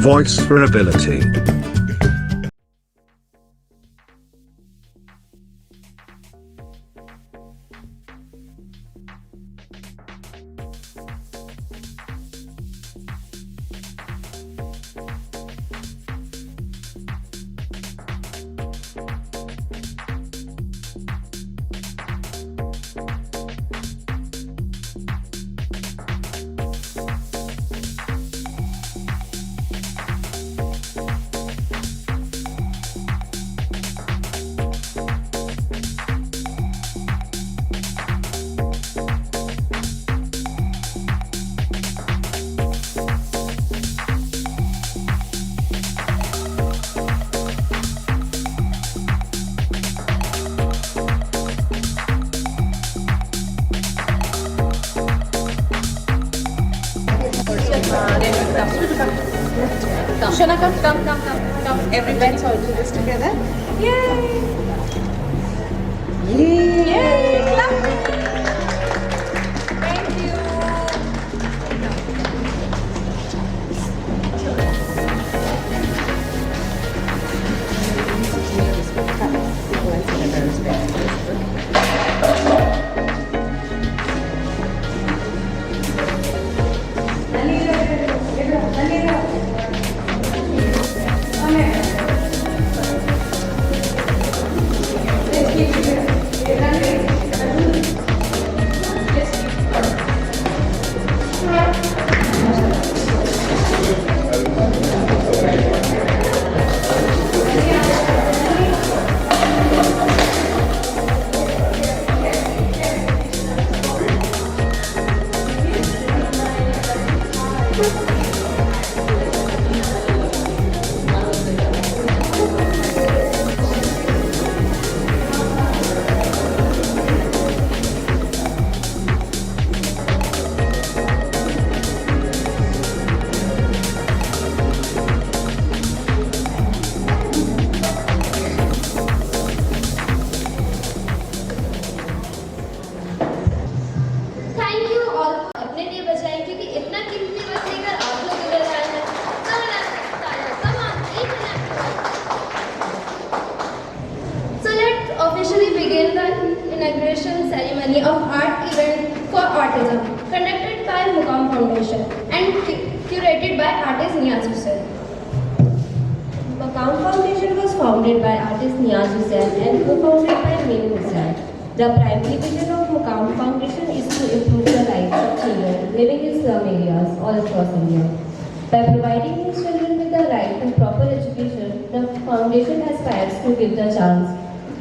Voice for Ability. Shana, come. Everybody. Let's all do this together. Yay! Yay! Clap. Thank you. Thank you all अपने लिए बजाएं क्योंकि इतना कीमती वक्त लेकर आप लोग इधर आए हैं। Come on, एक minute. So let's officially begin the inauguration ceremony of art event for autism conducted by Mukam Foundation and curated by artist Niyaz Hussain. Maqam Foundation was founded by artist Niyaz Hussain and co-founded by Meenu Hussain. The primary vision of Maqam Foundation is to improve the lives of children living in slum areas all across India. By providing these children with the right to proper education, the foundation aspires to give the chance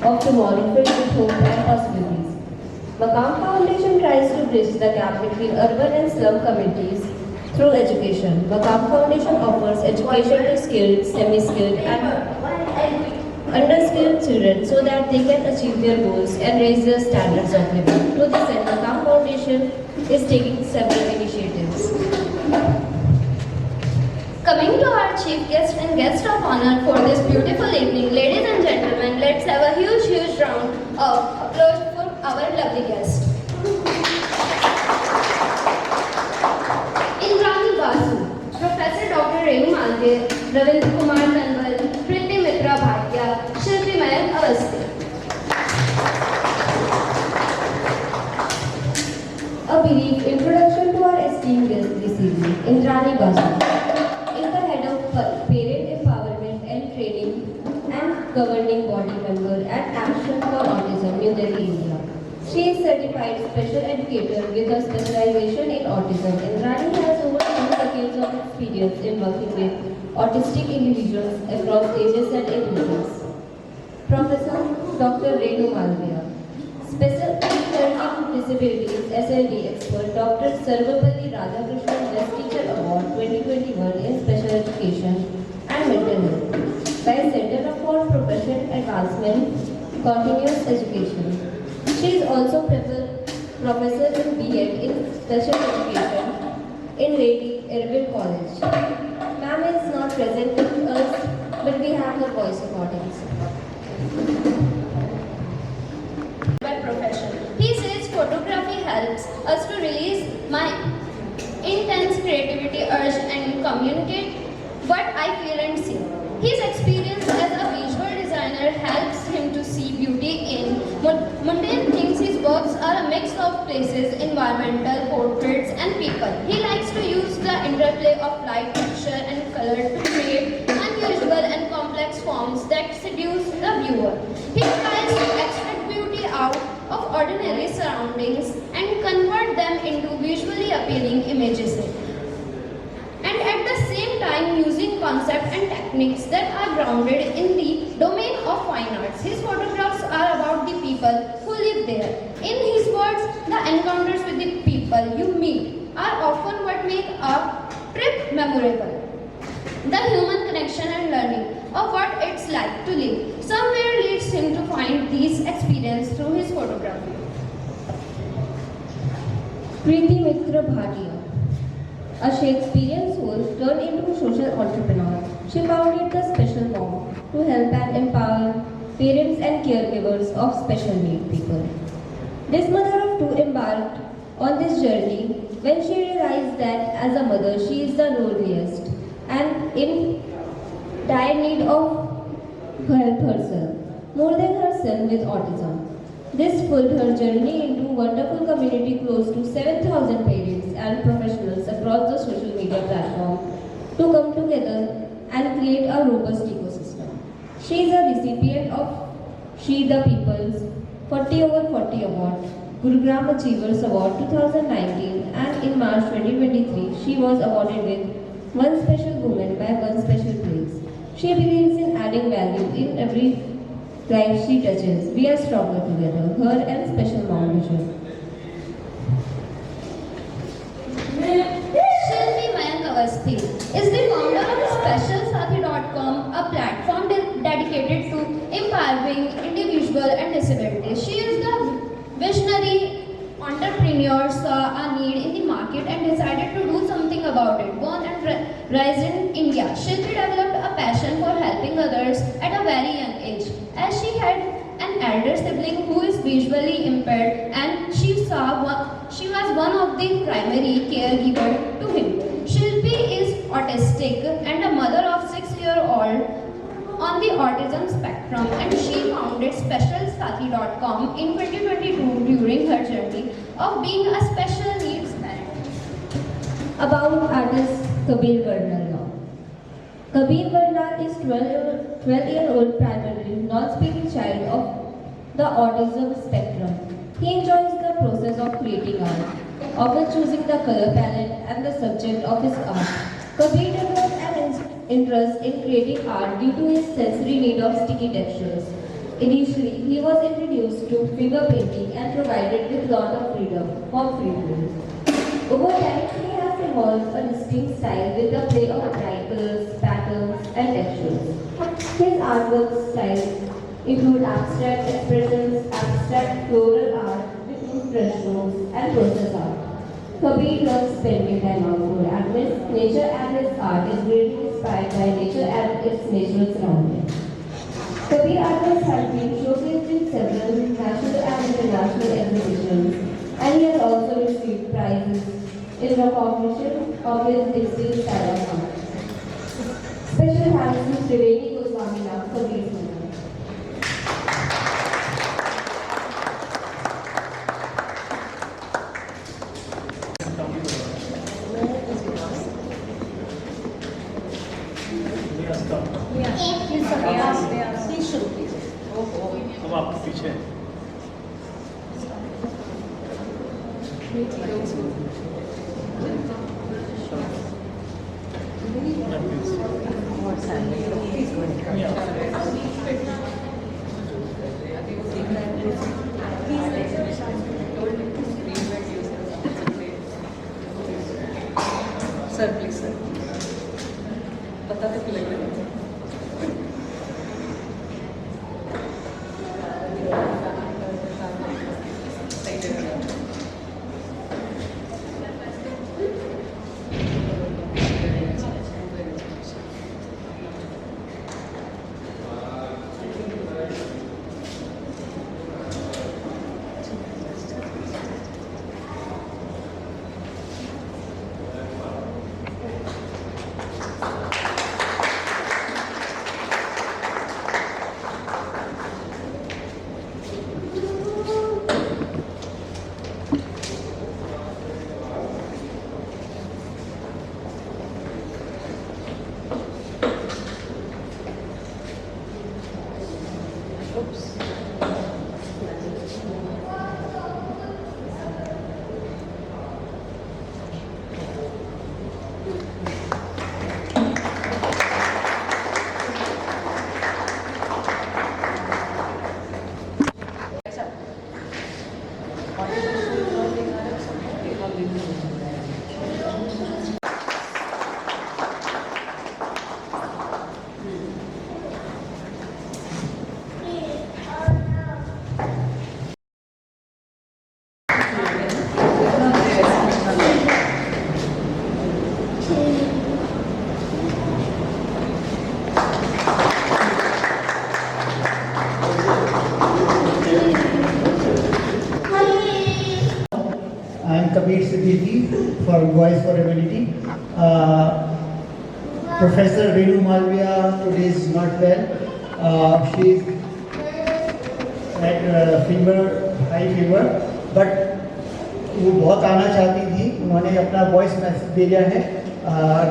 of tomorrow filled with hope and possibilities. Maqam Foundation tries to bridge the gap between urban and slum communities through education. Maqam Foundation offers education to skilled, semi-skilled and underskilled children so that they can achieve their goals and raise their standards of living. To this end, Maqam Foundation is taking several initiatives. Coming to our chief guest and guest of honor for this beautiful evening, ladies and gentlemen, let's have a huge round of applause for our lovely guest. Indrani Basu, Professor Dr. Renu Malviya, Ravindra Kumar Kanwal, Priti Mitra Bhatia, Shilpi Mayank Awasthi. A brief introduction to our esteemed guest this evening. Indrani Basu is the head of Parent Empowerment and Training and Governing Body member at Action for Autism, New Delhi, India. She is certified special educator with a specialization in autism. Indrani has over 2 decades of experience in working with autistic individuals across ages and abilities. Professor Dr. Renu Malviya, Special Learning Disabilities SLD expert, Dr. Sarvapalli Radhakrishnan Best Teacher Award 2021 in Special Education and Mental Health by Center for Professional Advancement, Continuous Education. She is also professor in B.Ed in Special Education in Lady Irwin College. Ma'am is not present with us, but we have her voice recordings. By profession. He says photography helps us to release my intense creativity urge and communicate what I feel and see. His experience as a visual designer helps him to see beauty in mundane things. His works are a mix of places, environmental, portraits, and people. He likes to use the interplay of light, texture, and color to create unusual and complex forms that seduce the viewer. He tries to extract beauty out of ordinary surroundings and convert them into visually appealing images, and at the same time using concepts and techniques that are grounded in the domain of fine arts. His photographs are about the people who live there. In his words, the encounters with the people you meet are often what make a trip memorable. The human connection and learning of what it's like to live somewhere leads him to find these experiences through his photography. Preeti Mitra Bhatia, a Shakespearean soul turned into a social entrepreneur. She founded the Special Mom to help and empower parents and caregivers of special need people. This mother of two embarked on this journey when she realized that as a mother she is the loneliest and in dire need of help herself more than her son with autism. This pulled her journey into a wonderful community close to 7,000 parents and professionals across the social media platform to come together and create a robust ecosystem. She is a recipient of She the People's 40 over 40 Award, Gurugram Achievers Award 2019, and in March 2023 she was awarded with One Special Woman by One Special Place. She believes in adding value in every life she touches. We are stronger together. Her and Special Mom Vision. Shilpi Mayank Awasthi is the founder of SpecialSathi.com, a platform dedicated to empowering individuals and disabilities. She is the visionary entrepreneur, saw a need in the market and decided to do something about it. Born and raised in India, Shilpi developed a passion for helping others at a very young age. As she had an elder sibling who is visually impaired, and she was one of the primary caregivers to him. Shilpi is autistic and a mother of 6-year-old on the autism spectrum, and she founded SpecialSathi.com in 2022 during her journey of being a special needs parent. About artist Kabir Bernal now. Kabir Bernal is 12-year-old primarily non-speaking child of the autism spectrum. He enjoys the process of creating art, often choosing the color palette and the subject of his art. Kabir developed an interest in creating art due to his sensory need of sticky textures. Initially, he was introduced to finger painting and provided with lot of freedom from free will. Over time, he has evolved a distinct style with the play of bright colors, patterns, and textures. His artwork styles include abstract expressions, abstract floral art with wood brushstrokes, and process art. Kabir loves spending time outdoor and with nature, and his art is greatly inspired by nature and its natural surroundings. Kabir artworks have been showcased in several national and international exhibitions, and he has also received prizes in recognition of his distinct style of art. Special thanks to Triveni Goswami for these moments. हम आपके पीछे हैं। Sir please sir बताते क्यों लग रहा है I am Kabir Siddiqui for Voice for Ability. Professor Renu Malviya today is not well. She is at high fever, but वो बहुत आना चाहती थी. उन्होंने अपना वॉइस मैसेज दे दिया है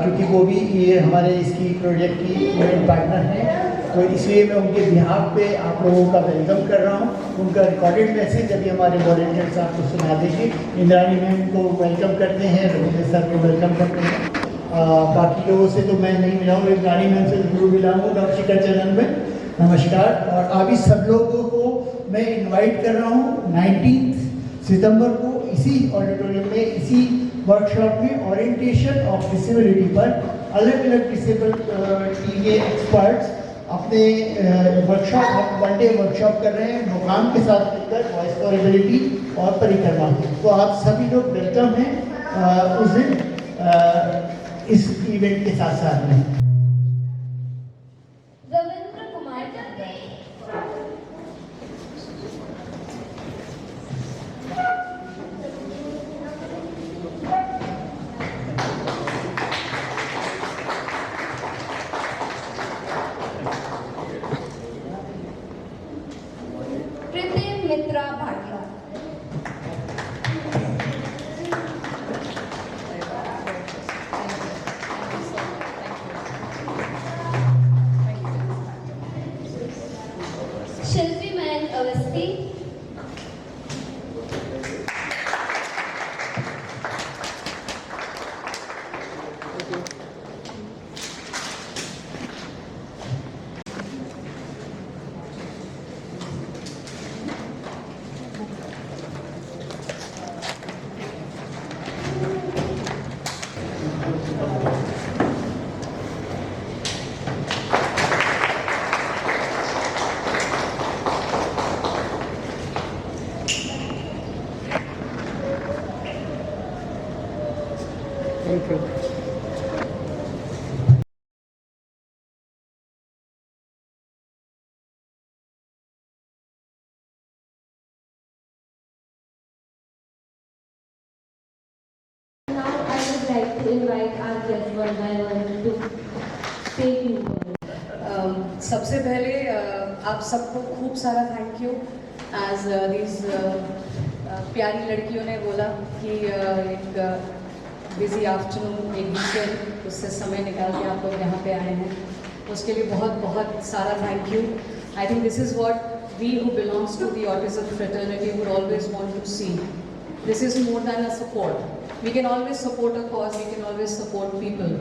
क्योंकि वो भी ये हमारे इसकी प्रोजेक्ट की पार्टनर हैं. तो इसलिए मैं उनके बिहाफ पे आप लोगों का वेलकम कर रहा हूँ. उनका रिकॉर्डेड मैसेज अभी हमारे वॉलंटियर्स आपको सुना देंगे. इंद्राणी मैम को वेलकम करते हैं, रविंद्र सर को वेलकम करते हैं. बाकी लोगों से तो मैं नहीं मिला हूँ, इंद्राणी मैम से जरूर मिला हूँ दर्शिका चैनल में. नमस्कार. और अभी सब लोगों को मैं इन्वाइट कर रहा हूँ 19 सितंबर को इसी ऑडिटोरियम में, इसी वर्कशॉप में ओरिएंटेशन ऑफ डिसेबिलिटी पर अलग अलग डिसेबिलिटी के एक्सपर्ट्स अपने वर्कशॉप, वन डे वर्कशॉप कर रहे हैं मुकाम के साथ मिलकर वॉइस फॉर एबिलिटी और परिक्रमा. तो आप सभी लोग वेलकम हैं उस दिन इस इवेंट के साथ साथ में. रविंद्र कुमार चंद्र. प्रीति मित्रा भाटिया. शिल्पी मैन Awasthi. Now I would like to invite our guests one by one to take you forward. सबसे पहले आप सबको खूब सारा थैंक यू. एज दीज प्यारी लड़कियों ने बोला कि एक बिजी आफ्टरनून, एक वीकेंड, उससे समय निकाल के आप लोग यहाँ पे आए हैं, उसके लिए बहुत बहुत सारा thank you. I think this is what we who belongs to the autism fraternity would always want to see. This is more than a support. We can always support a cause, we can always support people.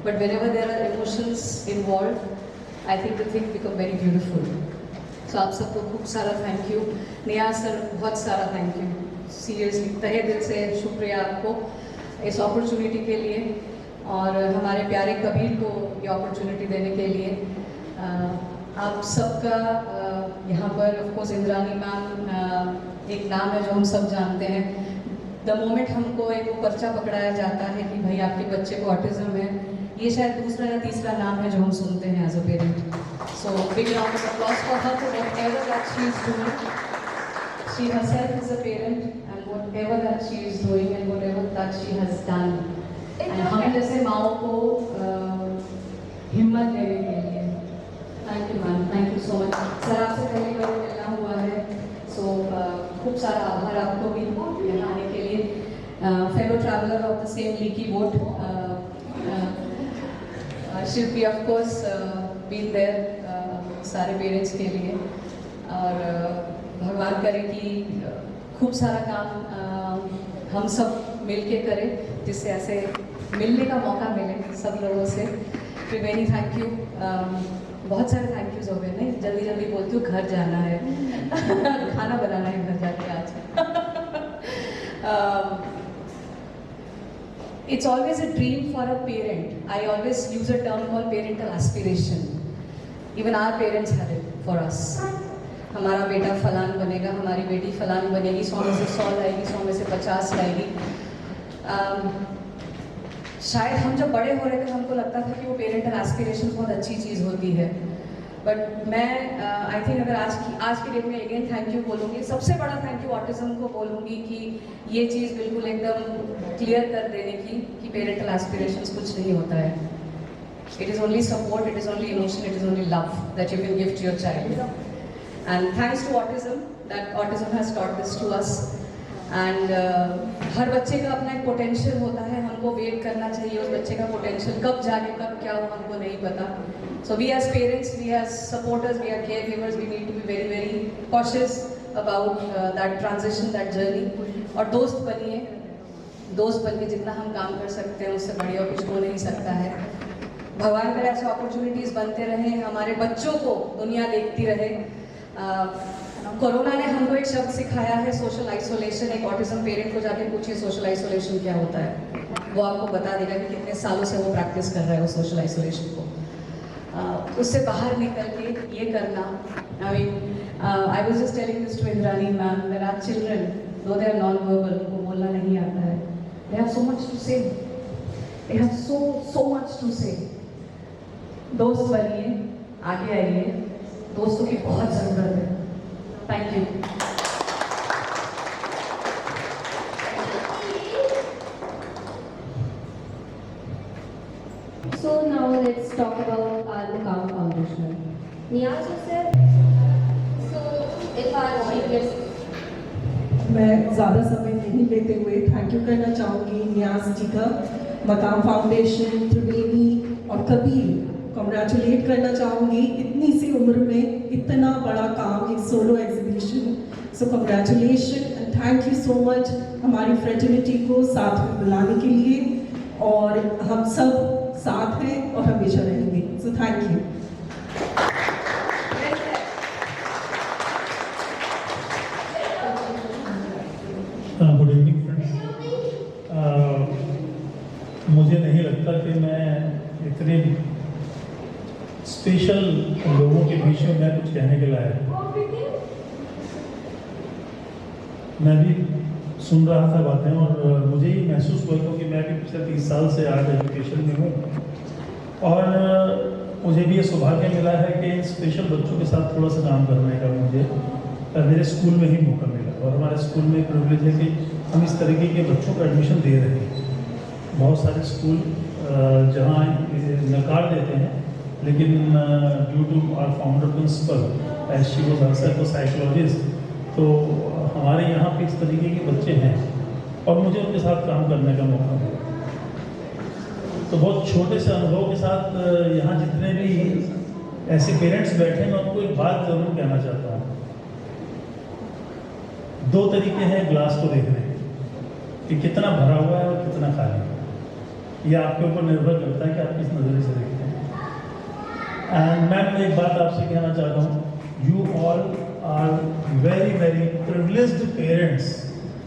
But whenever there are emotions involved, I think the thing become very beautiful. So आप सबको खूब सारा thank you. Niyaz sir बहुत सारा thank you. Seriously तहे दिल से शुक्रिया आपको इस अपॉर्चुनिटी के लिए और हमारे प्यारे कबीर को ये अपॉर्चुनिटी देने के लिए. आप सबका यहाँ पर ऑफकोर्स इंद्राणी मैम एक नाम है जो हम सब जानते हैं. द मोमेंट हमको एक पर्चा पकड़ाया जाता है कि भाई आपके बच्चे को ऑटिज्म है, ये शायद दूसरा या तीसरा नाम है जो हम सुनते हैं as a parent. So big round of applause for her for whatever that she is doing. She herself is a parent and whatever that she is doing and whatever that she has done. And हम जैसे माओ को हिम्मत देने के लिए thank you ma'am. Thank you so much. Sir आपसे पहले कभी मिलना हुआ है, सो खूब सारा आभार आपको भी यहाँ आने के लिए. Fellow traveller of the same leaky boat, Shilpi of course been there सारे पेरेंट्स के लिए. और भगवान करे कि खूब सारा काम हम सब मिलके करें, जिससे ऐसे मिलने का मौका मिले सब लोगों से। त्रिवेणी थैंक यू, बहुत सारे थैंक यूज हो गए, नहीं जल्दी जल्दी बोलती हूँ, घर जाना है खाना बनाना है घर जाके आज। It's always a dream for a parent. I always use a term called parental aspiration. Even our parents had it for us. हमारा बेटा फलान बनेगा, हमारी बेटी फलान बनेगी, 100 में से 100 लाएगी, 100 में से 50 लाएगी। शायद हम जब बड़े हो रहे थे हमको लगता था कि वो पेरेंटल एस्पिरेशन बहुत अच्छी चीज़ होती है, बट मैं आई थिंक अगर आज की डेट में अगेन थैंक यू बोलूँगी, सबसे बड़ा थैंक यू ऑटिज्म को बोलूँगी कि ये चीज़ बिल्कुल एकदम क्लियर कर देने की कि पेरेंटल एस्पिरेशंस कुछ नहीं होता है। It is only support, it is only emotion, it is only love that you can give to your child. And thanks to autism that autism has taught this to us. And हर बच्चे का अपना एक potential होता है, हमको wait करना चाहिए उस बच्चे का पोटेंशियल कब जागे कब क्या हो हमको नहीं पता। So we as parents, we as supporters, we are care givers, we need to be very very cautious about that transition, that journey. और दोस्त बनिए, दोस्त बन के जितना हम काम कर सकते हैं उससे बढ़िया कुछ हो नहीं सकता है। भगवान करे ऐसे अपॉर्चुनिटीज़ बनते रहे, हमारे बच्चों को दुनिया देखती रहे। कोरोना ने हमको एक शब्द सिखाया है, सोशल आइसोलेशन। एक ऑटिज्म पेरेंट को जाके पूछिए सोशल आइसोलेशन क्या होता है, वो आपको बता देगा कि कितने सालों से वो प्रैक्टिस कर रहा है वो सोशल आइसोलेशन को। उससे बाहर निकल के ये करना, I mean I was just telling this to Indrani ma'am, there are children though they are non verbal, उनको बोलना नहीं आता है, they have so much to say, they have so much to say. दोस्त बनिए, आगे आइए, दोस्तों की बहुत ज़रूरत है। Thank you. So now let's talk about our Mukam Foundation. Niyaz sir, so if our speakers, मैं ज़्यादा समय नहीं लेते हुए थैंक यू करना चाहूँगी नियाज जी का, मकाम फाउंडेशन, त्रिवेणी और कबीर कॉन्ग्रेचुलेट करना चाहूँगी इतनी सी उम्र में इतना बड़ा काम, एक solo exhibition. So congratulation and thank you so much हमारी फ्रेटर्निटी को साथ में बुलाने के लिए, और हम सब साथ हैं और हमेशा रहेंगे। So thank you. Good evening friends. मुझे नहीं लगता कि मैं इतने स्पेशल लोगों के बीच में मैं कुछ कहने के लायक हूँ। मैं भी सुन रहा था बातें और मुझे ही महसूस हुआ क्योंकि मैं भी पिछले 30 साल से आर्ट एजुकेशन में हूँ, और मुझे भी ये सौभाग्य मिला है कि इन स्पेशल बच्चों के साथ थोड़ा सा काम करने का मुझे मेरे स्कूल में ही मौका मिला। और हमारे स्कूल में प्रिविलेज है कि हम इस तरीके के बच्चों को एडमिशन दे रहे हैं। बहुत सारे स्कूल जहाँ नकार देते हैं, लेकिन due to our founder principal as she was herself a psychologist, तो हमारे यहाँ पे इस तरीके के बच्चे हैं और मुझे उनके साथ काम करने का मौका मिला। तो बहुत छोटे से अनुभव के साथ यहाँ जितने भी ऐसे पेरेंट्स बैठे हैं, मैं उनको एक बात जरूर कहना चाहता हूँ। 2 तरीके हैं ग्लास को देखने के, कि कितना भरा हुआ है और कितना खाली है। यह आपके ऊपर निर्भर करता है कि आप किस नज़रिए से देखते हैं। एंड मैं एक बात आपसे कहना चाहता हूँ, you all are very very privileged parents,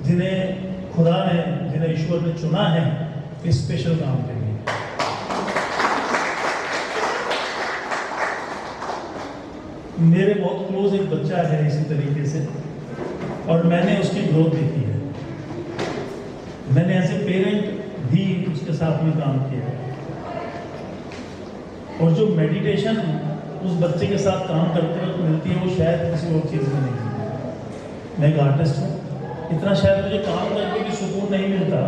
जिन्हें खुदा ने, जिन्हें ईश्वर ने चुना है इस स्पेशल काम के लिए। मेरे बहुत क्लोज एक बच्चा है इसी तरीके से, और मैंने उसकी ग्रोथ देखी है। मैंने एज ए पेरेंट भी उसके साथ में काम किया है, और जो मेडिटेशन उस बच्चे के साथ काम करते वक्त मिलती है वो शायद किसी और चीज़ में नहीं मिलती। मैं एक आर्टिस्ट हूँ, इतना शायद मुझे काम करके भी सुकून नहीं मिलता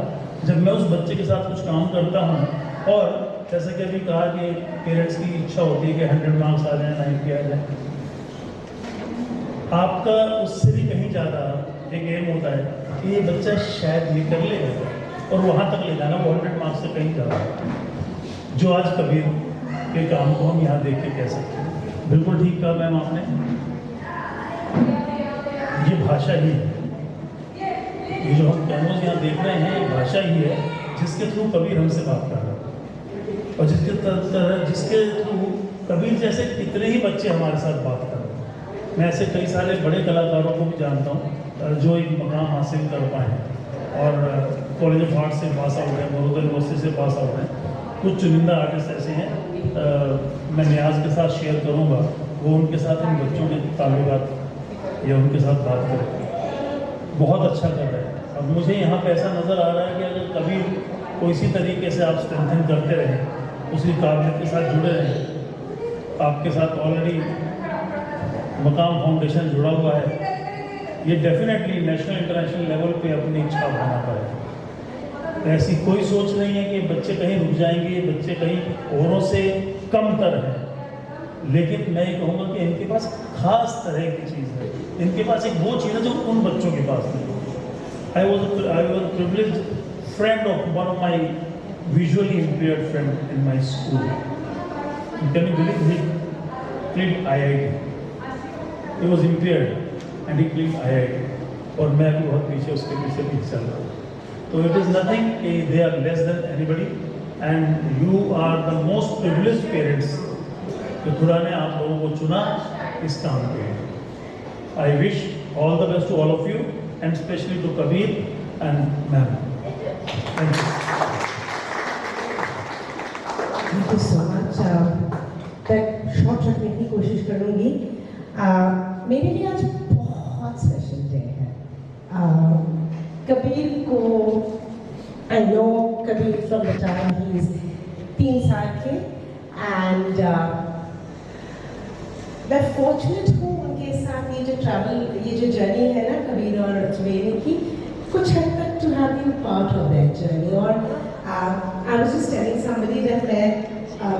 जब मैं उस बच्चे के साथ कुछ काम करता हूँ। और जैसा कि अभी कहा कि पेरेंट्स की इच्छा होती है कि 100 मार्क्स आ जाए, 90 आ जाए, आपका उससे भी कहीं ज़्यादा एक एम होता है कि ये बच्चा शायद ये कर लेगा, और वहाँ तक ले जाना, वो 100 मार्क्स से कहीं ज़्यादा, जो आज कबीर के काम को हम यहाँ देख के कह सकते हैं। बिल्कुल ठीक कहा मैम आपने। भाषा ही है। ये जो हम कैनवस यहाँ देख रहे हैं, ये भाषा ही है जिसके थ्रू कबीर हमसे बात कर रहा है, और जिसके थ्रू कबीर जैसे कितने ही बच्चे हमारे साथ बात कर रहे हैं। मैं ऐसे कई सारे बड़े कलाकारों को भी जानता हूँ जो एक मकाम हासिल कर पाए और कॉलेज ऑफ आर्ट से पास आउट है, बड़ौदा यूनिवर्सिटी से पास आउट है। कुछ चुनिंदा आर्टिस्ट ऐसे हैं, मैं न्याज के साथ शेयर करूँगा, वो उनके साथ इन बच्चों के ताल्लुकात या उनके साथ बात करें, बहुत अच्छा कर रहे हैं। अब मुझे यहाँ पे ऐसा नज़र आ रहा है कि अगर कभी कोई इसी तरीके से आप स्ट्रेंथन करते रहें, उसी काबिलियत के साथ जुड़े रहें, आपके साथ ऑलरेडी मकाम फाउंडेशन जुड़ा हुआ है, ये डेफिनेटली नेशनल इंटरनेशनल लेवल पे अपनी इच्छा बना पाए। ऐसी कोई सोच नहीं है कि बच्चे कहीं रुक जाएंगे, बच्चे कहीं औरों से कम तर हैं, लेकिन मैं ये कहूँगा कि इनके पास खास तरह की चीज़ है, इनके पास एक वो चीज़ है जो उन बच्चों के पास नहीं है। I was a privileged friend of one of my visually impaired friend in my school. Can you believe he played IIT? He was impaired and he played IIT. और मैं भी बहुत पीछे उसके पीछे चल रहा हूँ। तो it is nothing, they are less than anybody, and you are the most privileged parents जो खुदा ने आप लोगों को चुना इस काम के लिए। I wish all the best to all of you and especially to Kabir and ma'am. Thank you. Thank you so much. मैं शॉर्ट रखने की कोशिश करूँगी। मेरे लिए आज बहुत स्पेशल डे है। कबीर को I know Kabir from the time he is 3 साल के, and मैं फॉर्चुनेट हूँ उनके साथ ये जो ट्रैवल, ये जो जर्नी है ना कबीर और त्रिवेणी की, कुछ हद तक to have been part of that journey. और I was just telling somebody that मैं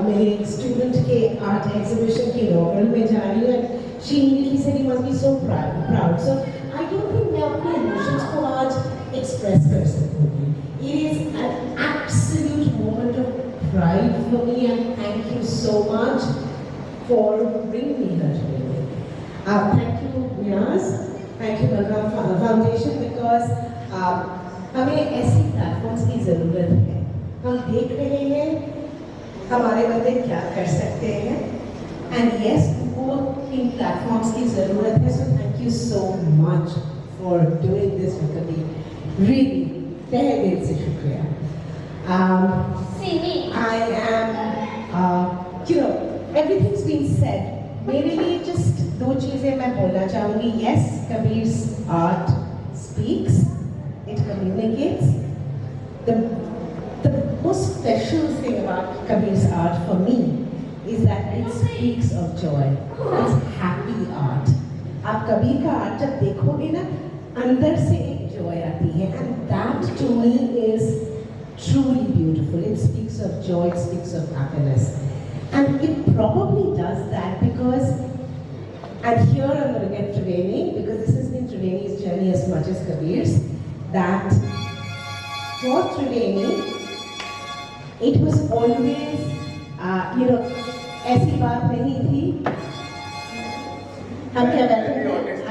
मेरे स्टूडेंट के आर्ट एग्जीबिशन की इनॉग्रल में जा रही हूँ, and she immediately said he must be so proud. So I don't think मैं अपने इमोशंस को आज एक्सप्रेस कर सकूँगी। It is an absolute moment of pride for me, and thank you so much for bringing me here today. Thank you, Niaz. Thank you, Maqam Foundation, because हमें ऐसी platforms की ज़रूरत है। हम देख रहे हैं हमारे बंदे क्या कर सकते हैं, and yes, उनको इन प्लेटफॉर्म्स की ज़रूरत है। So thank you so much for doing this with me. Really, तहे दिल से शुक्रिया। I am, you know, everything's been said. मेरे लिए just 2 चीज़ें मैं बोलना चाहूँगी। Yes, Kabir's art speaks, it communicates. The most special thing about Kabir's art for me is that it speaks of joy. It's happy art. आप कबीर का art जब देखोगे ना, अंदर से एक joy आती है, and that to me is truly beautiful. It speaks of joy, it speaks of happiness. And it probably does that because, and here I'm going to get Triveni, because this has been Triveni's journey as much as Kabir's, that for Triveni, it was always, you know, ऐसी बात नहीं थी। हम क्या कहते हैं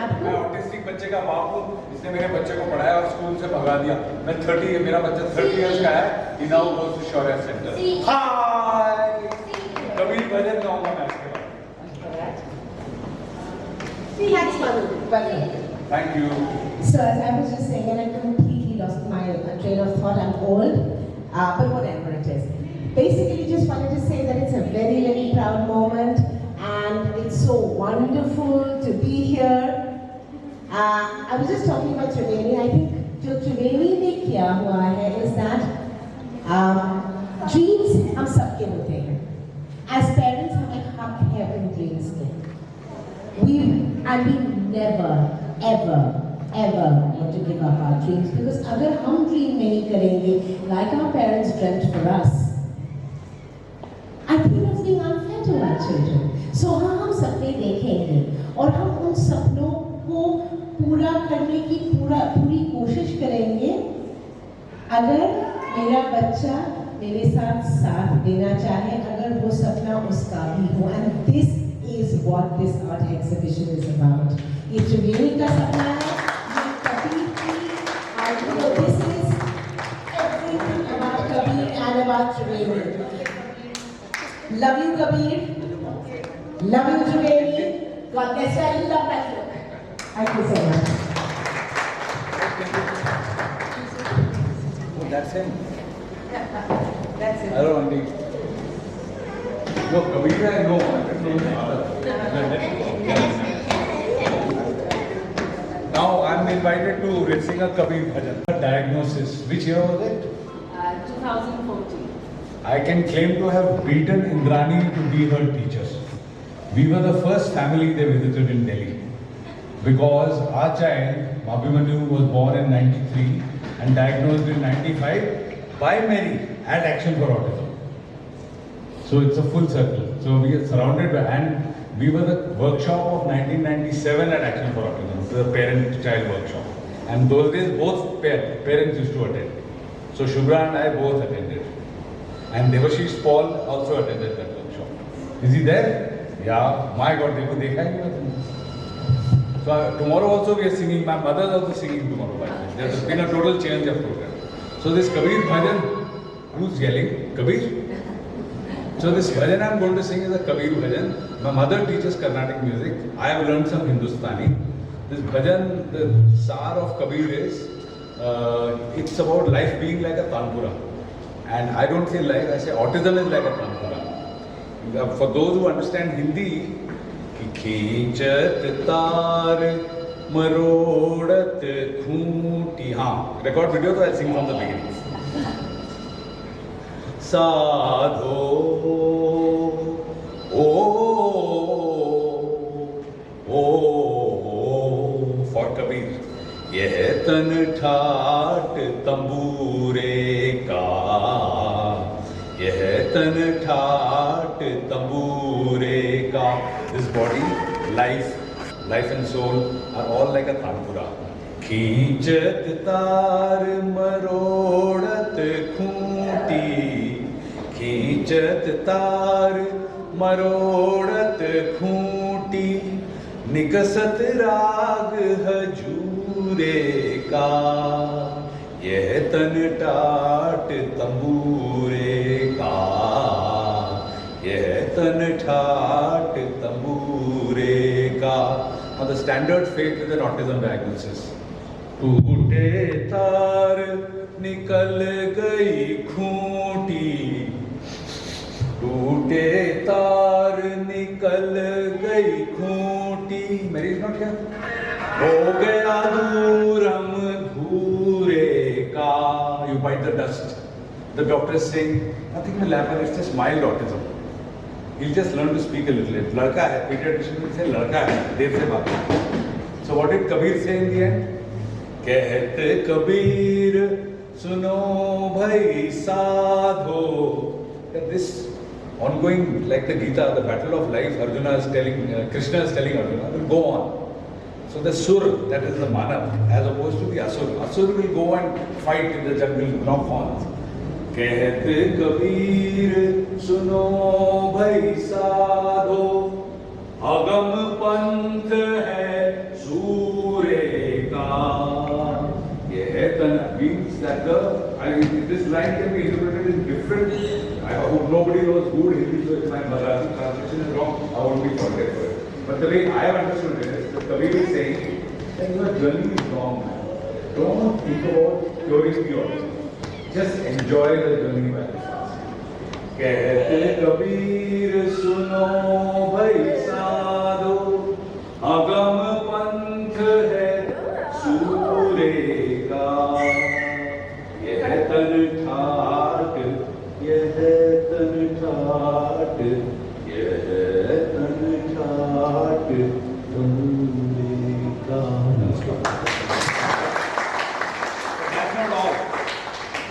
आपको? मैं ऑटिस्टिक बच्चे का बाप हूँ, इसने मेरे बच्चे को पढ़ाया और स्कूल से भगा दिया। मैं 30, मेरा बच्चा 30 इयर्स का है, he now goes to Shaurya Center. Hi! कभी भजन गाऊंगा मैं इसके बाद। Thanks, Manu. Welcome. Thank you. So as I was just saying, and I completely lost my train of thought. I'm old, but whatever it is. Basically, just wanted to say that it's a very, very proud moment, and it's so wonderful to be here. I was just talking about Triveni. I think जो Triveni ने किया हुआ है is that dreams हम सबके होते हैं. As parents, हमें हक है अपने dreams में. We never, ever want to give up our dreams, because अगर हम dream नहीं करेंगे, like our parents dreamt for us, I think that's being unfair to our children. So हम सपने देखेंगे और हम उन सपनों को पूरा करने की पूरी कोशिश करेंगे अगर मेरा बच्चा मेरे साथ देना चाहे, अगर वो सपना उसका भी हो। And this is what this art exhibition is about. ये त्रिवेणी का सपना है, Love you, Kabir. Love you, Triveni. God bless you. I love that look. Thank you so much. Oh, that's him. That's it. Hello, Andy. No, Kabir, I know. I don't know his father. Now I'm invited to sing a Kabir bhajan. Diagnosis. Which year was it? 2014. I can claim to have beaten Indrani to be her teachers. We were the first family they visited in Delhi. Because our child, Abhimanyu, was born in 93 and diagnosed in 95 by Mary at Action for Autism. So it's a full circle. So we are surrounded by, and we were the workshop of 1997 at Action for Autism, the parent-child workshop. And those days both parents used to attend. So Shubhra and I both attended. And Devashish Paul also attended that workshop. Is he there? Yeah. My God, देखो देखा ही नहीं तुमने. So tomorrow also we are singing. My mother is also singing tomorrow. By the way. There's been a total change of program. So this Kabir bhajan, who's yelling? Kabir? So this bhajan I'm going to sing is a Kabir bhajan. My mother teaches Carnatic music. I have learned some Hindustani. This bhajan, the sar of Kabir is, it's about life being like a tanpura. And I don't say life, I say autism is like a tanpura. For those who understand Hindi, कि खींचत तार मरोड़त खूंटी. हाँ, record video तो I'll sing from the beginning. Sadho O for Kabir. यह तन ठाट तंबूरे का, यह तन ठाट तंबूरे का. This body, life and soul are all like a tanpura. खींचत तार मरोड़त खूंटी, खींचत तार मरोड़त खूंटी, निकसत राग हजूरे का. यह तन टाट तंबूरे का, यह तन ठाट तंबूरे का. Now the standard fate with an autism diagnosis. टूटे तार निकल गई खूंटी, टूटे तार निकल गई खूंटी. मेरी इज नॉट हियर. हो गया दूरम धूरे का. You bite the dust. The doctor is saying nothing will happen. It's just mild autism. He'll just learn to speak a little. लड़का है. Pediatrician will say लड़का है. देर से बात. So what did Kabir say in the end? कहते कबीर सुनो भाई साधो. This ongoing, like the Gita, the battle of life, Arjuna is telling, Krishna is telling Arjuna, will go on. So the sur, that is the manav, as opposed to the asur. Asur will go and fight in the jungle, knock horns. कहते कबीर सुनो भाई साधो, अगम पंथ है सूरे का. यह तन means that this line can be interpreted in different. I hope nobody knows good Hindi, so if my Marathi translation is wrong, I won't be forget for it. But the way I have understood it is that Kabir is saying that your journey is wrong, man. Don't think about curing the autism. Just enjoy the journey while it lasts. कहते कबीर सुनो भाई साधो, अगम पंथ है सूरे का. यह तन ठाट, यह तन ठाट, यह तन ठाट तंबूरे का. That's not all.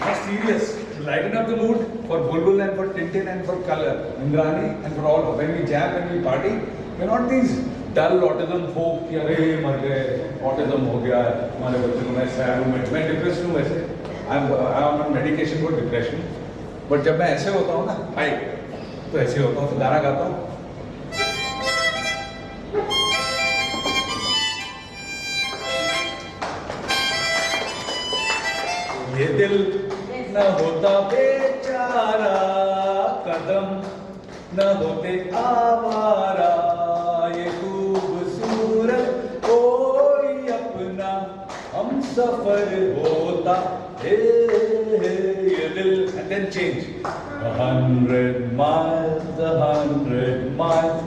Not serious. To lighten up the mood for Bulbul and for Tintin and for Color, Indrani and for all. When we jam, when we party, we're not these dull autism folk कि अरे मर गए, autism हो गया, हमारे बच्चे को मैं sad हूँ, मैं depressed हूँ वैसे. I'm on medication for depression. But जब मैं ऐसे होता हूँ ना, भाई, तो ऐसे होता हूँ, तो गाना गाता हूँ. ये दिल न होता बेचारा कदम न होते आवारा ये खूबसूरत कोई अपना हम सफर होता हे ये दिल and then change 100 miles 100 miles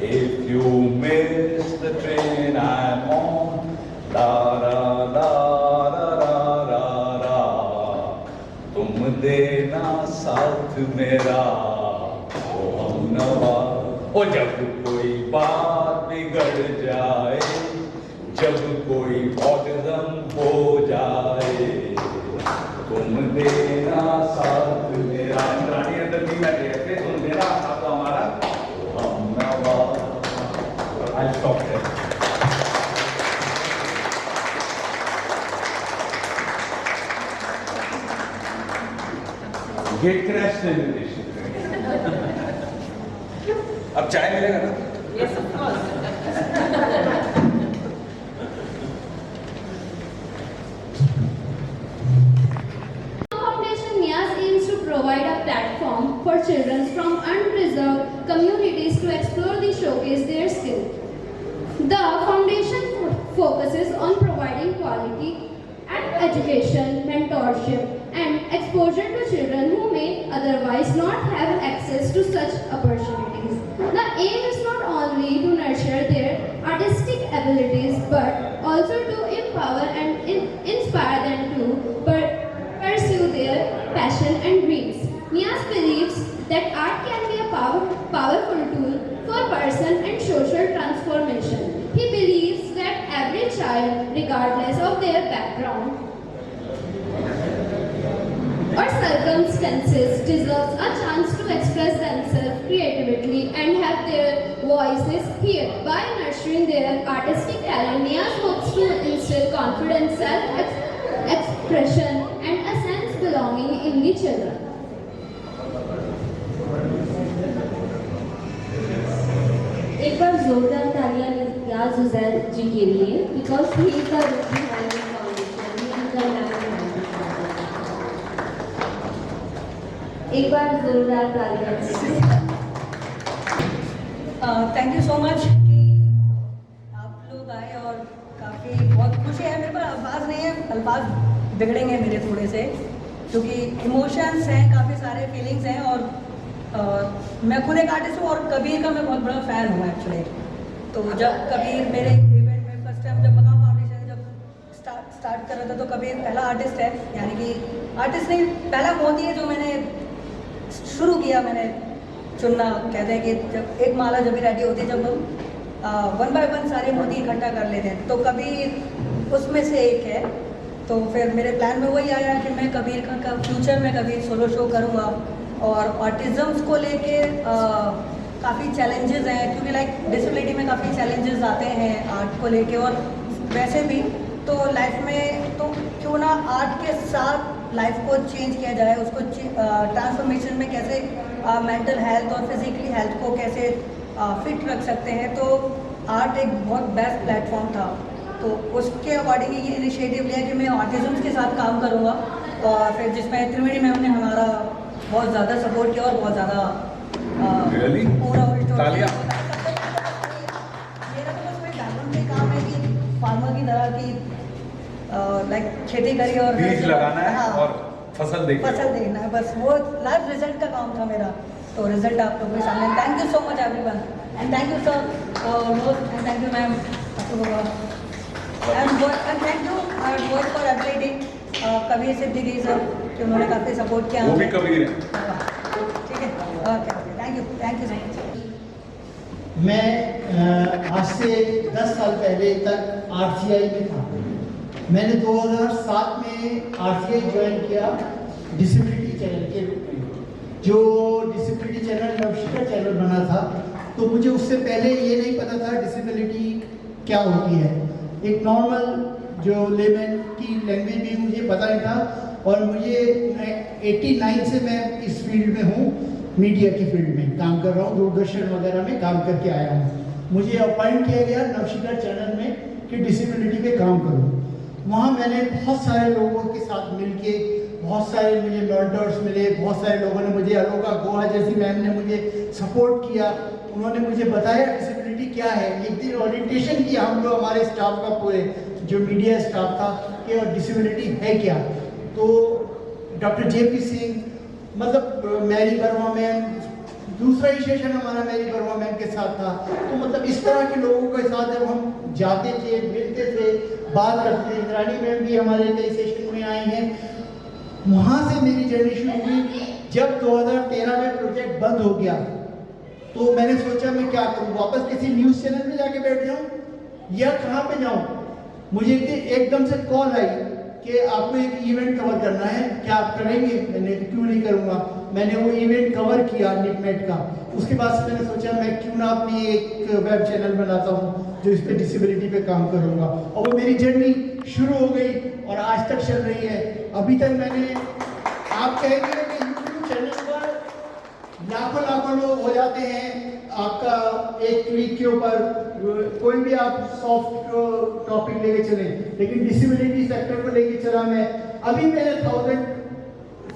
if you miss the train I'm on la la la la la la la तुम देना साथ मेरा ओ हम नवा ओ जब कोई बात बिगड़ जाए जब कोई ऑटिज्म हो जाए तुम देना साथ मेरा रानी अंदर नहीं बैठे ऐसे तुम देना साथ हमारा ओ हम नवा I stop there gate crash से इनविटेशन अब चाय मिलेगा ना Yes, of course. Foundation NIAS aims to provide a platform for children from unpreserved communities to explore and showcase their skill. The foundation focuses on providing quality and education, mentorship, and exposure to children who may otherwise not have access to such opportunities. The aim is not only to nurture their artistic abilities but also to empower and inspire them to pursue their passion and dreams. NIAS believes that art can be a powerful tool for personal and social transformation. He believes that every child, regardless of their background or circumstances, deserves a chance to express themselves creatively and have their voices heard. By nurturing their artistic talent, NIAS hopes to instill confidence, self-expression, and a sense of belonging in the children. एक बार जोरदार तालियां नियाज हुसैन जी के लिए because he is the root behind the foundation, he is the man. एक बार जोरदार तालियां। थैंक यू सो मच कि आप लोग आए और काफ़ी बहुत खुशी है। मेरे पास अल्फाज नहीं है, अल्फाज बिगड़ेंगे मेरे थोड़े से क्योंकि इमोशंस हैं, काफ़ी सारे फीलिंग्स हैं और मैं खुद एक आर्टिस्ट हूँ और कबीर का मैं बहुत बड़ा फ़ैन हूँ एक्चुअली। तो जब कबीर मेरे इवेंट में फर्स्ट टाइम जब मकाम फाउंडेशन जब स्टार्ट कर रहा था तो कबीर पहला आर्टिस्ट है, यानी कि आर्टिस्ट नहीं पहला मोदी है जो मैंने शुरू किया। मैंने चुनना कहते हैं कि जब एक माला जब भी रेडी होती है, जब हम 1 बाय 1 सारे मोती इकट्ठा कर लेते हैं तो कबीर उसमें से एक है। तो फिर मेरे प्लान में वही आया कि मैं कबीर का फ्यूचर में कबीर सोलो शो करूँगा। और ऑटिज़म्स को लेके काफ़ी चैलेंजेस हैं क्योंकि लाइक डिसेबिलिटी में काफ़ी चैलेंजेस आते हैं आर्ट को लेके और वैसे भी तो लाइफ में तो क्यों ना आर्ट के साथ लाइफ को चेंज किया जाए, उसको ट्रांसफॉर्मेशन में कैसे मेंटल हेल्थ और फिजिकली हेल्थ को कैसे फिट रख सकते हैं। तो आर्ट एक बहुत बेस्ट प्लेटफॉर्म था, तो उसके अकॉर्डिंग ये इनिशिएटिव लिया कि मैं ऑटिज़म्स के साथ काम करूँगा। और फिर जिसमें त्रिवेणी मैम ने हमारा बहुत ज़्यादा सपोर्ट किया और बहुत ज़्यादा पूरा तालियां। मेरा तो बस वही बैकग्राउंड में काम है कि फार्मर की तरह की लाइक खेती करी और बीज लगाना है हाँ, और फसल देखना है, बस वो लास्ट रिजल्ट का काम था मेरा। तो रिजल्ट आप लोगों के सामने। Thank you so much everyone and thank you sir and thank you ma'am and thank you work for ability Kabir Siddiqui sir कि उन्होंने काफ़ी सपोर्ट किया। वो भी कबीर है। ठीक है, okay thank you so much. मैं आज से 10 साल पहले तक आरसीआई में था। मैंने 2007 में आरसीआई ज्वाइन किया डिसेबिलिटी चैनल के रूप में। जो डिसेबिलिटी चैनल नवशिका चैनल बना था, तो मुझे उससे पहले ये नहीं पता था डिसेबिलिटी क्या होती है। एक नॉर्मल जो लेमन की लैंग्वेज भी मुझे पता नहीं था। और मुझे 89 से मैं इस फील्ड में हूँ, मीडिया की फील्ड में काम कर रहा हूँ, दूरदर्शन वगैरह में काम करके आया हूँ। मुझे अपॉइंट किया गया नवशिका चैनल में कि डिसेबिलिटी पे काम करूँ। वहाँ मैंने बहुत सारे लोगों के साथ मिलके बहुत सारे मुझे मेंटर्स मिले, बहुत सारे लोगों ने मुझे, अलोका गोहा जैसी मैम ने मुझे सपोर्ट किया, उन्होंने मुझे बताया डिसेबिलिटी क्या है। एक दिन ओरिएंटेशन किया हम लोग, हमारे स्टाफ का, पूरे जो मीडिया स्टाफ था, कि डिसेबिलिटी है क्या। तो डॉक्टर JP सिंह, मतलब मैरी वर्मा मैम, दूसरा ही सेशन हमारा मैरी वर्मा मैम के साथ था। तो मतलब इस तरह के लोगों के साथ जब हम जाते थे, मिलते थे, बात करते थे, इंद्राणी मैम भी हमारे कई सेशन में आई हैं, वहाँ से मेरी जर्नी शुरू हुई। जब 2013 में प्रोजेक्ट बंद हो गया तो मैंने सोचा मैं क्या करूँ, वापस किसी न्यूज़ चैनल में जाके बैठ जाऊँ या कहाँ पे जाऊँ। मुझे एकदम से कॉल आई कि आपको एक इवेंट कवर करना है, क्या आप करेंगे? मैंने क्यों नहीं करूँगा। मैंने वो इवेंट कवर किया निपनेट का। उसके बाद से मैंने सोचा मैं क्यों ना अपनी एक वेब चैनल बनाता हूँ जो इस पे डिसेबिलिटी पे काम करूँगा, और वो मेरी जर्नी शुरू हो गई और आज तक चल रही है। अभी तक मैंने, आप कहेंगे कि यूट्यूब चैनल पर लाखों लोग हो जाते हैं आपका एक ट्वीट के ऊपर, कोई भी आप सॉफ्ट टॉपिक लेके चले, लेकिन डिसेबिलिटी सेक्टर को लेके चला मैं। अभी मेरे 1000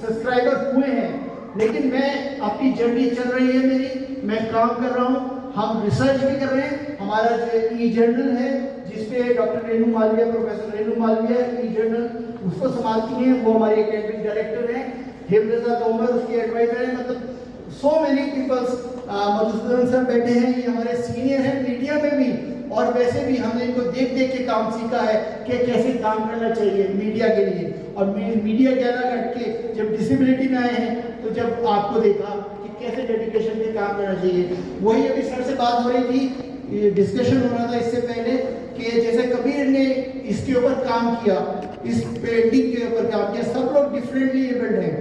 सब्सक्राइबर हुए हैं, लेकिन मैं, अपनी जर्नी चल रही है मेरी, मैं काम कर रहा हूँ, हम रिसर्च भी कर रहे हैं। हमारा जो ई-जर्नल है जिसपे doctor Renu Malviya, professor Renu Malviya e-journal उसको संभालती हैं, वो हमारी एकेडमिक डायरेक्टर हैं। हेमलता तोमर उसकी एडवाइजर है। मतलब so many peoples, Madhusudan sir बैठे हैं, ये हमारे सीनियर हैं मीडिया में भी, और वैसे भी हमने इनको देख देख के काम सीखा है कि कैसे काम करना चाहिए मीडिया के लिए। और मीडिया गैलाघाट के जब डिसेबिलिटी में आए हैं तो जब आपको देखा कि कैसे डेडिकेशन से काम करना चाहिए। वही अभी सर से बात हो रही थी, डिस्कशन हो रहा था इससे पहले, कि जैसे कबीर ने इसके ऊपर काम किया, इस पेंटिंग के ऊपर काम किया, सब लोग डिफरेंटली एबल्ड हैं,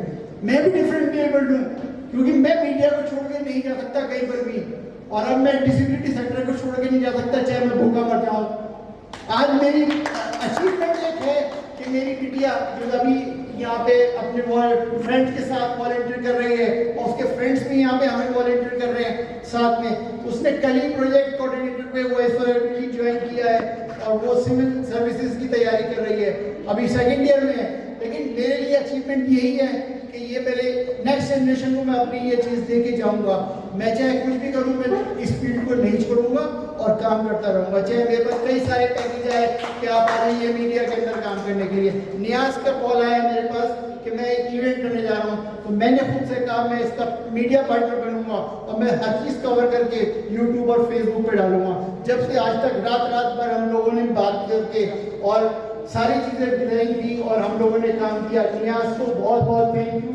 मैं भी डिफरेंटली एबल्ड हूँ, क्योंकि मैं मीडिया को छोड़ के नहीं जा सकता कहीं पर भी, और अब मैं डिसेबिलिटी सेक्टर को छोड़ के नहीं जा सकता, चाहे मैं भूखा मर जाऊँ। आज मेरी अचीवमेंट एक है कि मेरी बिटिया जो अभी यहाँ पे अपने फ्रेंड्स के साथ वॉलंटियर कर रही है, और उसके फ्रेंड्स भी यहाँ पे हमें वॉलंटियर कर रहे हैं साथ में। उसने कल ही प्रोजेक्ट कोऑर्डिनेटर पे वॉइस फॉर एबिलिटी ज्वाइन किया है, और वो सिविल सर्विसेज की तैयारी कर रही है, अभी 2nd ईयर में है। लेकिन मेरे लिए अचीवमेंट यही है कि ये मेरे नेक्स्ट जनरेशन को मैं अपनी ये चीज़ दे के जाऊँगा। मैं चाहे कुछ भी करूँ, मैं इस फील्ड को नहीं छोड़ूंगा और काम करता रहूँगा। चाहे मेरे पास कई सारे पैकेज आए कि आप आ जाइए मीडिया के अंदर काम करने के लिए। न्यास का कॉल आया मेरे पास कि मैं एक इवेंट करने जा रहा हूँ, तो मैंने खुद से कहा मैं इसका मीडिया पार्टनर बनूंगा, और मैं हर चीज़ कवर करके यूट्यूब और फेसबुक पे डालूंगा। जब से आज तक रात भर हम लोगों ने बात करके और सारी चीज़ें डिजाइन की और हम लोगों ने काम किया। न्यास को बहुत बहुत थैंक यू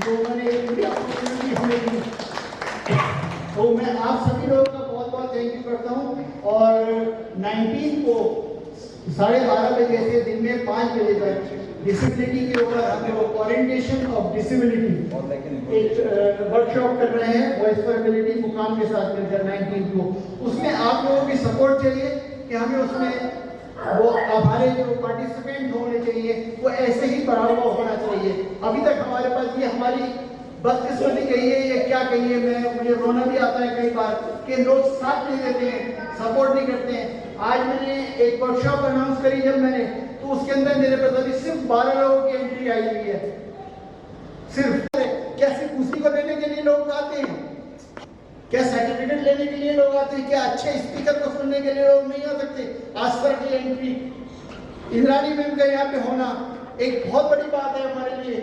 जो उन्होंने अपॉर्चुनिटी हमें दी। तो मैं आप सभी लोगों का बहुत बहुत थैंक यू करता हूँ। और 19 को 12:30 बजे से दिन में 5 बजे तक डिसेबिलिटी के ऊपर हम लोग ओरिएंटेशन ऑफ डिसेबिलिटी एक वर्कशॉप कर रहे हैं वॉइस फॉर एबिलिटी मुकाम के साथ मिलकर 19 को। उसमें आप लोगों की सपोर्ट चाहिए कि हमें उसमें वो हमारे जो पार्टिसिपेंट होने चाहिए वो ऐसे ही बढ़ा हुआ होना चाहिए। अभी तक हमारे पास ये हमारी बदकिस्मती कहिए या क्या कहिए, मुझे रोना भी आता है कई बार कि लोग साथ नहीं देते हैं, सपोर्ट नहीं करते हैं। आज मैंने एक वर्कशॉप अनाउंस करी जब मैंने, तो उसके अंदर मेरे पास अभी सिर्फ 12 लोगों की एंट्री आई हुई है। सिर्फ क्या सिर्फ उसी को लेने के लिए लोग आते हैं? क्या सर्टिफिकेट लेने के लिए लोग आते हैं? क्या अच्छे स्पीकर को सुनने के लिए लोग नहीं आ सकते? आज सर की एंट्री, इंद्राणी मैम का यहाँ पे होना एक बहुत बड़ी बात है हमारे लिए।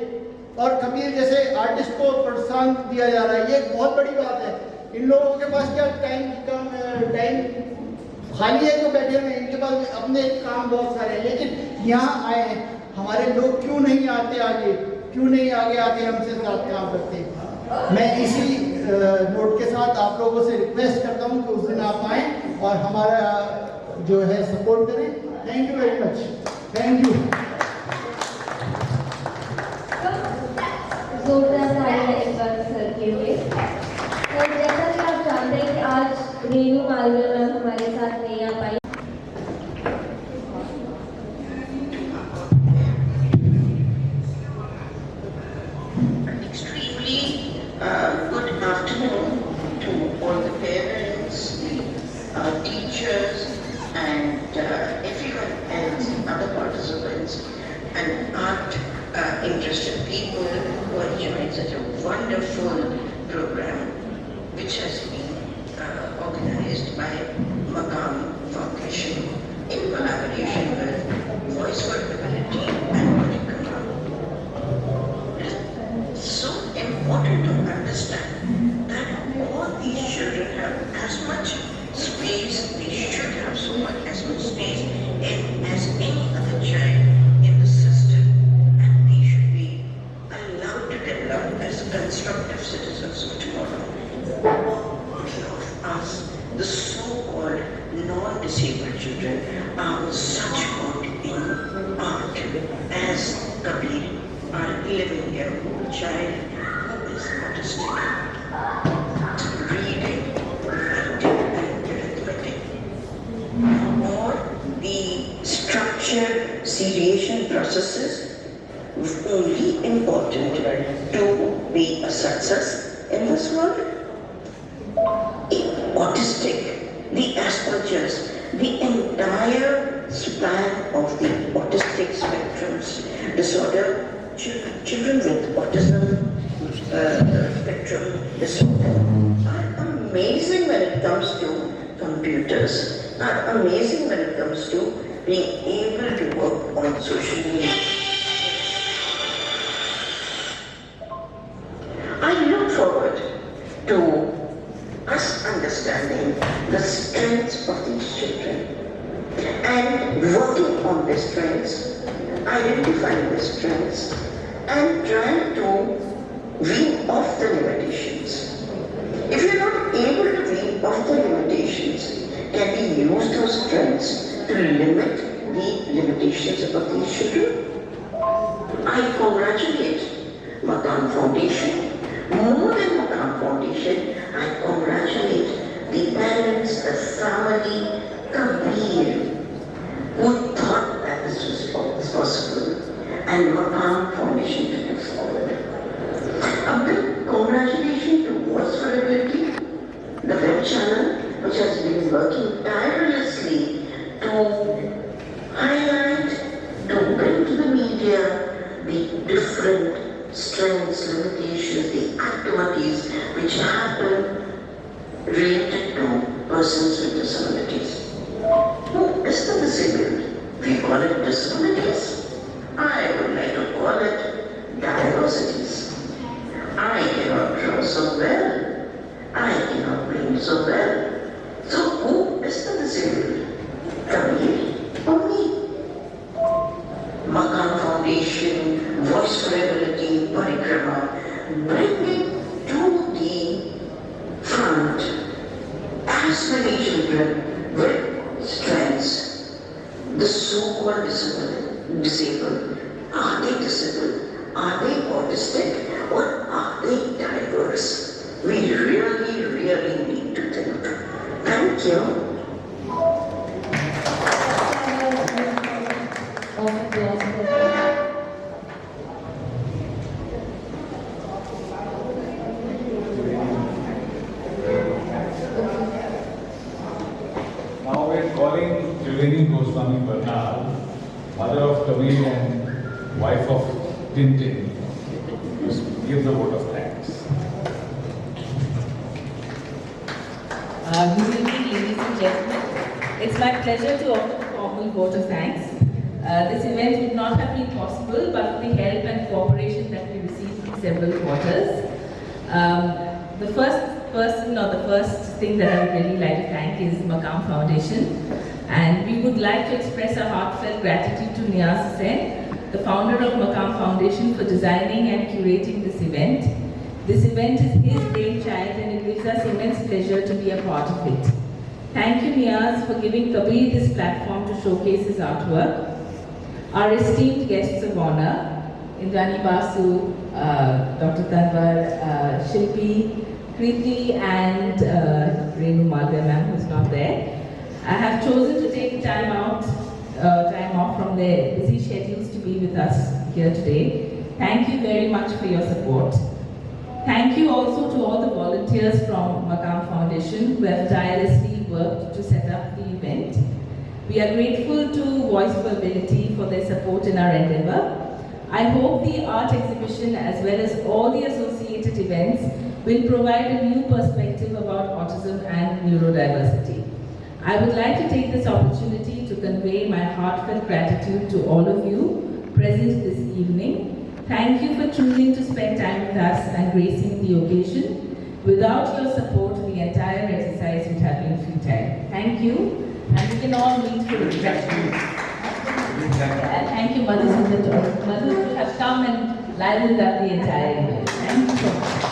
और कबीर जैसे आर्टिस्ट को प्रोत्साहन दिया जा रहा है, ये एक बहुत बड़ी बात है। इन लोगों के पास क्या टाइम खाली है जो बैठे हुए, इनके पास अपने काम बहुत सारे हैं, लेकिन यहाँ आए हैं। हमारे लोग क्यों नहीं आते आगे, क्यों नहीं आगे आके हमसे साथ काम करते? मैं इसी नोट के साथ आप लोगों से रिक्वेस्ट करता हूँ कि उस दिन आप आए और हमारा जो है सपोर्ट करें। Thank you very much, thank you. जोरदार तालियां एक बार सर के लिए। तो जैसा कि आप जानते हैं कि आज रेणु मालविया मैम हमारे साथ नहीं आ पाई। Good afternoon to all the parents, teachers, and everyone else, other participants such a wonderful program which has been organized by Maqam Foundation in collaboration with Voice for Ability and Parikrama. It is so important to understand that all these children have as much space, they should have as much space as any other child in the system, and they should be allowed to develop as constructive citizens of tomorrow. Many of us, the so-called non-disabled children, are such good in art, as Kabir, our 11-year-old child who is autistic, reading, writing, and arithmetic, or the structured seriation processes only important to be a success in this world. Autistic, the Asperger's, the entire span of the autistic spectrums disorder, children with autism spectrum disorder are amazing when it comes to computers, are amazing when it comes to being able to work on social media. I look forward to us understanding the strengths of these children and working on their strengths, identifying their strengths, and trying to wean off the limitations. If you're not able to wean off the limitations, can we use those strengths to limit the limitations of these children? I congratulate Maqam Foundation. More than Maqam Foundation, I congratulate the parents, the family, Kabir, who thought that this was possible, and Maqam Foundation to move forward. A big congratulations to Voice for Ability, the web channel, which has been working tirelessly to highlight, to bring to the media the different strengths, limitations, the activities which happen related to persons with disabilities. Who is the disabled? We call it disabilities. I would like to call it diversities. I cannot draw so well. I cannot paint so well. So who is the disabled? Kabir or me? Maqam Foundation, Voice for Ability, Parikrama, bringing to the front as many children with strengths. The so-called disabled, are they disabled? Are they autistic? Or are they diverse? We really, really need to think. Thank you. Now we're calling Triveni Goswami Bernal, mother of Kabir and wife of Tintin, to give the vote of thanks. Good evening, ladies and gentlemen. It's my pleasure to offer the formal vote of thanks. This event would not have been possible but for the help and cooperation that we received in several quarters. The first thing that I would really like to thank is Maqam Foundation, and we would like to express our heartfelt gratitude to Niaz Hussain, the founder of Maqam Foundation, for designing and curating this event. This event is his brainchild and it gives us immense pleasure to be a part of it. Thank you, Niaz, for giving Kabir this platform to showcase his artwork. Our esteemed guests of honor, Indrani Basu, Dr. Tanwar, Shilpi, Kriti, and Renu Malviya ma'am, who's not there, I have chosen to take time off from their busy schedules to be with us here today. Thank you very much for your support. Thank you also to all the volunteers from Maqam Foundation who have tirelessly worked to set up the event. We are grateful to Voice for Ability for their support in our endeavor. I hope the art exhibition as well as all the associated events will provide a new perspective about autism and neurodiversity. I would like to take this opportunity to convey my heartfelt gratitude to all of you present this evening. Thank you for choosing to spend time with us and gracing the occasion. Without your support, the entire exercise would have been futile. Thank you, and we can all meet for refreshments. Thank you, Madhu Sundar. Madhu have come and livened up the entire event. Thank you so much.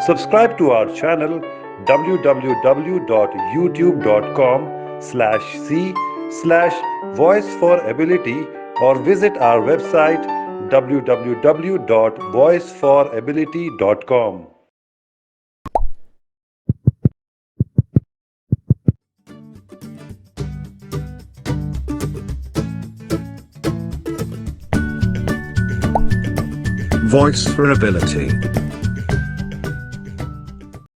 Subscribe to our channel www.youtube.com/c/voice4ability or visit our website www.voiceforability.com. Voice for Ability.